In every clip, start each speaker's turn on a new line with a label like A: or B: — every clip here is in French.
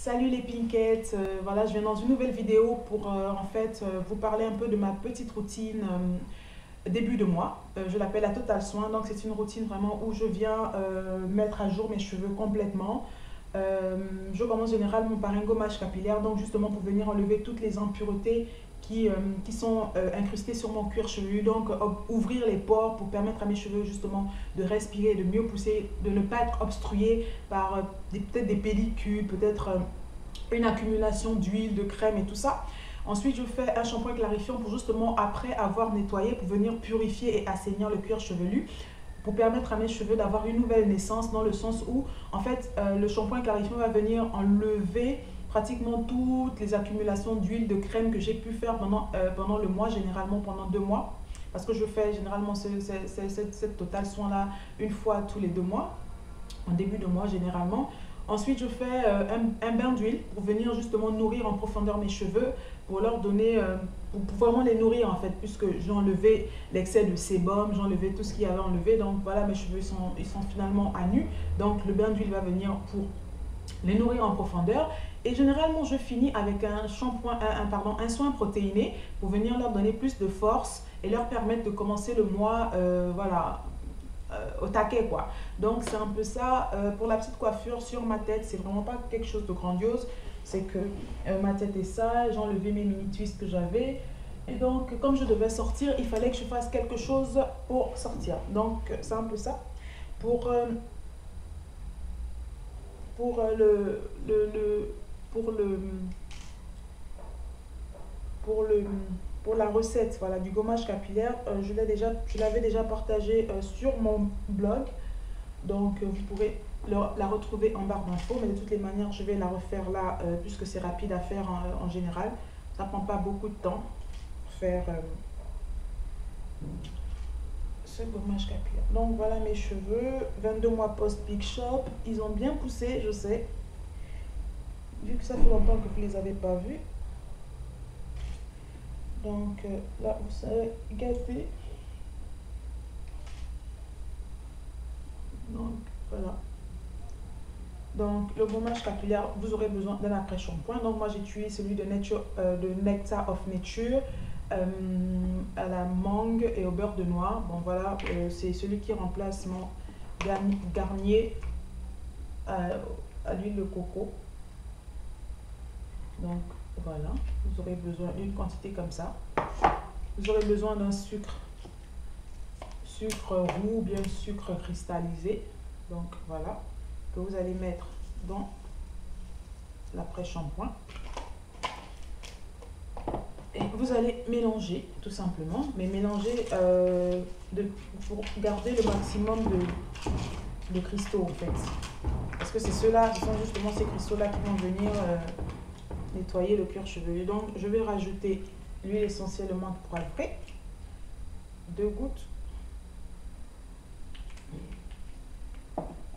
A: Salut les pinkettes, voilà, je viens dans une nouvelle vidéo pour vous parler un peu de ma petite routine début de mois. Je l'appelle la Total Soin, donc c'est une routine vraiment où je viens mettre à jour mes cheveux complètement. Je commence généralement par un gommage capillaire, donc justement pour venir enlever toutes les impuretés qui sont incrustées sur mon cuir chevelu, donc ouvrir les pores pour permettre à mes cheveux justement de respirer, de mieux pousser, de ne pas être obstrués par peut-être des pellicules, peut-être une accumulation d'huile, de crème et tout ça. Ensuite, je fais un shampoing clarifiant pour justement, après avoir nettoyé, pour venir purifier et assainir le cuir chevelu, pour permettre à mes cheveux d'avoir une nouvelle naissance, dans le sens où, en fait, le shampoing clarifiant va venir enlever pratiquement toutes les accumulations d'huile, de crème que j'ai pu faire pendant le mois, généralement pendant 2 mois. Parce que je fais généralement cette Total Soin là une fois tous les 2 mois, en début de mois généralement. Ensuite, je fais un bain d'huile pour venir justement nourrir en profondeur mes cheveux, pour leur donner, pour vraiment les nourrir en fait, puisque j'ai enlevé l'excès de sébum, j'ai enlevé tout ce qu'il y avait enlevé. Donc voilà, mes cheveux ils sont finalement à nu. Donc le bain d'huile va venir pour les nourrir en profondeur. Et généralement, je finis avec un shampoing, un soin protéiné pour venir leur donner plus de force et leur permettre de commencer le mois, voilà, au taquet quoi. Donc c'est un peu ça. Pour la petite coiffure sur ma tête, c'est vraiment pas quelque chose de grandiose. C'est que ma tête est sale, j'ai enlevé mes mini twists que j'avais. Et donc, comme je devais sortir, il fallait que je fasse quelque chose pour sortir. Donc, c'est un peu ça. Pour, euh, pour pour le, pour le, pour la recette, voilà, du gommage capillaire, je l'avais déjà partagé sur mon blog. Donc, vous pourrez la retrouver en barre d'infos. Mais de toutes les manières, je vais la refaire là, puisque c'est rapide à faire en général. Ça ne prend pas beaucoup de temps pour faire ce gommage capillaire. Donc, voilà mes cheveux. 22 mois post-Big Shop. Ils ont bien poussé, je sais. Vu que ça fait longtemps que vous ne les avez pas vus. Donc, là, vous serez gâtés. Donc, voilà. Donc, le gommage capillaire, vous aurez besoin d'un après-shampoing. Donc, moi, j'ai utilisé celui de Nectar of Nature à la mangue et au beurre de noix. Bon, voilà, c'est celui qui remplace mon Garnier à l'huile de coco. Donc, voilà, vous aurez besoin d'une quantité comme ça. Vous aurez besoin d'un sucre roux ou bien sucre cristallisé. Donc, voilà, que vous allez mettre dans l'après-shampoing. Et vous allez mélanger, tout simplement. Mais mélanger pour garder le maximum de cristaux, en fait. Parce que c'est ceux-là, ce sont justement ces cristaux-là qui vont venir nettoyer le cuir chevelu. Donc, je vais rajouter l'huile essentielle de menthe poivrée. 2 gouttes.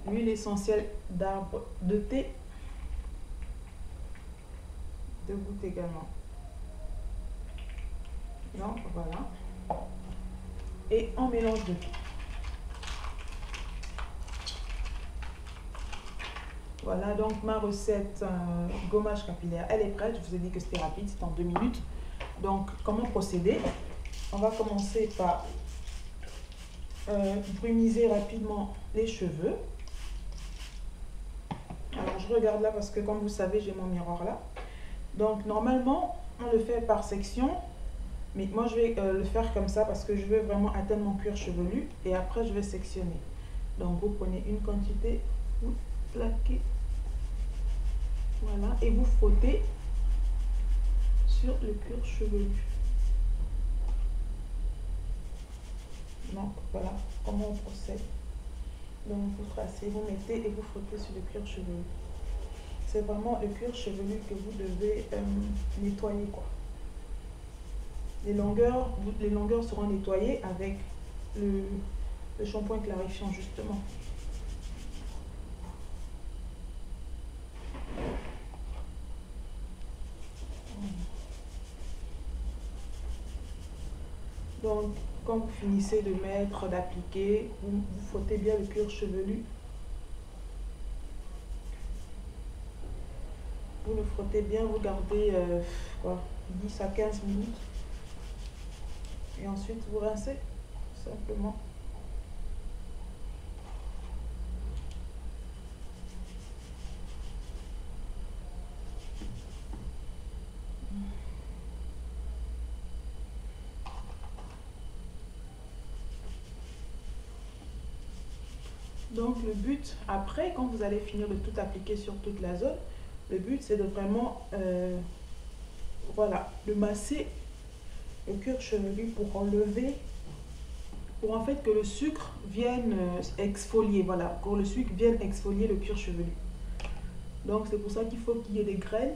A: L'huile essentielle d'arbre de thé. 2 gouttes également. Donc, voilà. Et on mélange de tout. Voilà, donc ma recette gommage capillaire, elle est prête. Je vous ai dit que c'était rapide, c'est en 2 minutes. Donc, comment procéder? On va commencer par brumiser rapidement les cheveux. Alors, je regarde là parce que, comme vous savez, j'ai mon miroir là. Donc, normalement, on le fait par section. Mais moi, je vais le faire comme ça parce que je veux vraiment atteindre mon cuir chevelu. Et après, je vais sectionner. Donc, vous prenez une quantité, vous plaquez. Voilà. Et vous frottez sur le cuir chevelu. Donc, voilà comment on procède. Donc, vous tracez, vous mettez et vous frottez sur le cuir chevelu. C'est vraiment le cuir chevelu que vous devez nettoyer, quoi. Les longueurs seront nettoyées avec le shampoing clarifiant, justement. Donc, quand vous finissez de mettre, d'appliquer, vous frottez bien le cuir chevelu Vous le frottez bien, vous gardez quoi, 10 à 15 minutes. Et ensuite, vous rincez simplement. Donc le but, après, quand vous allez finir de tout appliquer sur toute la zone, le but c'est de vraiment, voilà, de masser le cuir chevelu pour enlever, pour en fait que le sucre vienne exfolier, voilà, que le sucre vienne exfolier le cuir chevelu. Donc c'est pour ça qu'il faut qu'il y ait des graines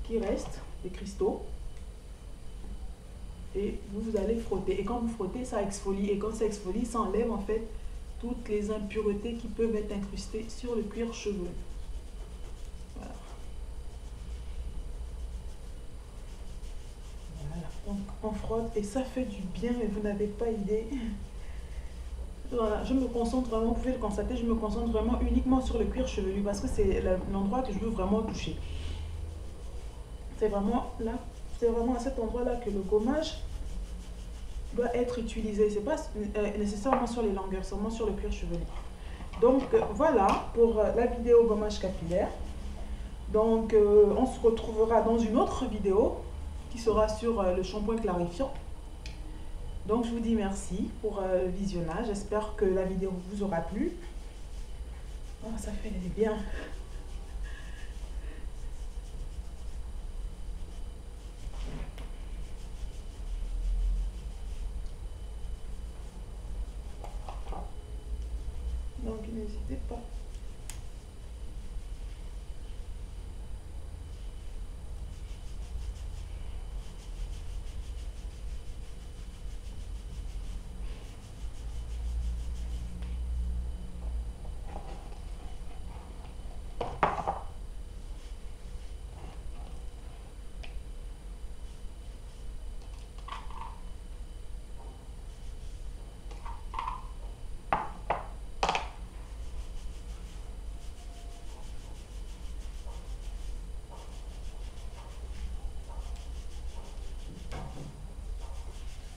A: qui restent, des cristaux. Et vous allez frotter. Et quand vous frottez, ça exfolie. Et quand ça exfolie, ça enlève en fait toutes les impuretés qui peuvent être incrustées sur le cuir chevelu. Voilà. Voilà. Donc on frotte et ça fait du bien, mais vous n'avez pas idée. Voilà, je me concentre vraiment, vous pouvez le constater, je me concentre vraiment uniquement sur le cuir chevelu parce que c'est l'endroit que je veux vraiment toucher. C'est vraiment là, c'est vraiment à cet endroit-là que le gommage doit être utilisé. C'est pas nécessairement sur les longueurs, seulement sur le cuir chevelu. Donc voilà pour la vidéo gommage capillaire. Donc on se retrouvera dans une autre vidéo qui sera sur le shampoing clarifiant. Donc je vous dis merci pour le visionnage. J'espère que la vidéo vous aura plu. Oh, ça fait bien. Donc n'hésitez pas.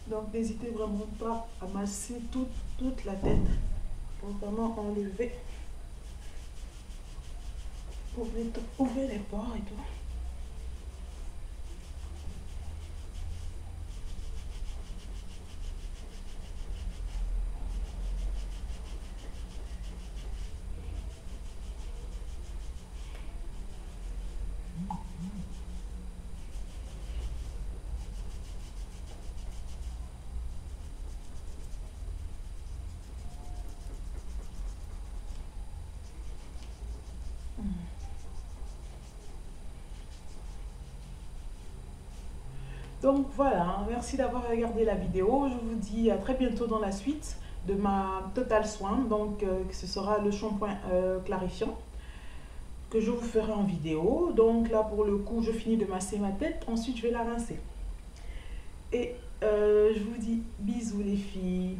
A: Donc n'hésitez vraiment pas à masser toute la tête pour vraiment enlever, ouvrir les pores et tout. Donc voilà, merci d'avoir regardé la vidéo. Je vous dis à très bientôt dans la suite de ma Total Soin. Donc ce sera le shampoing clarifiant que je vous ferai en vidéo. Donc là pour le coup, je finis de masser ma tête. Ensuite, je vais la rincer. Et je vous dis bisous les filles.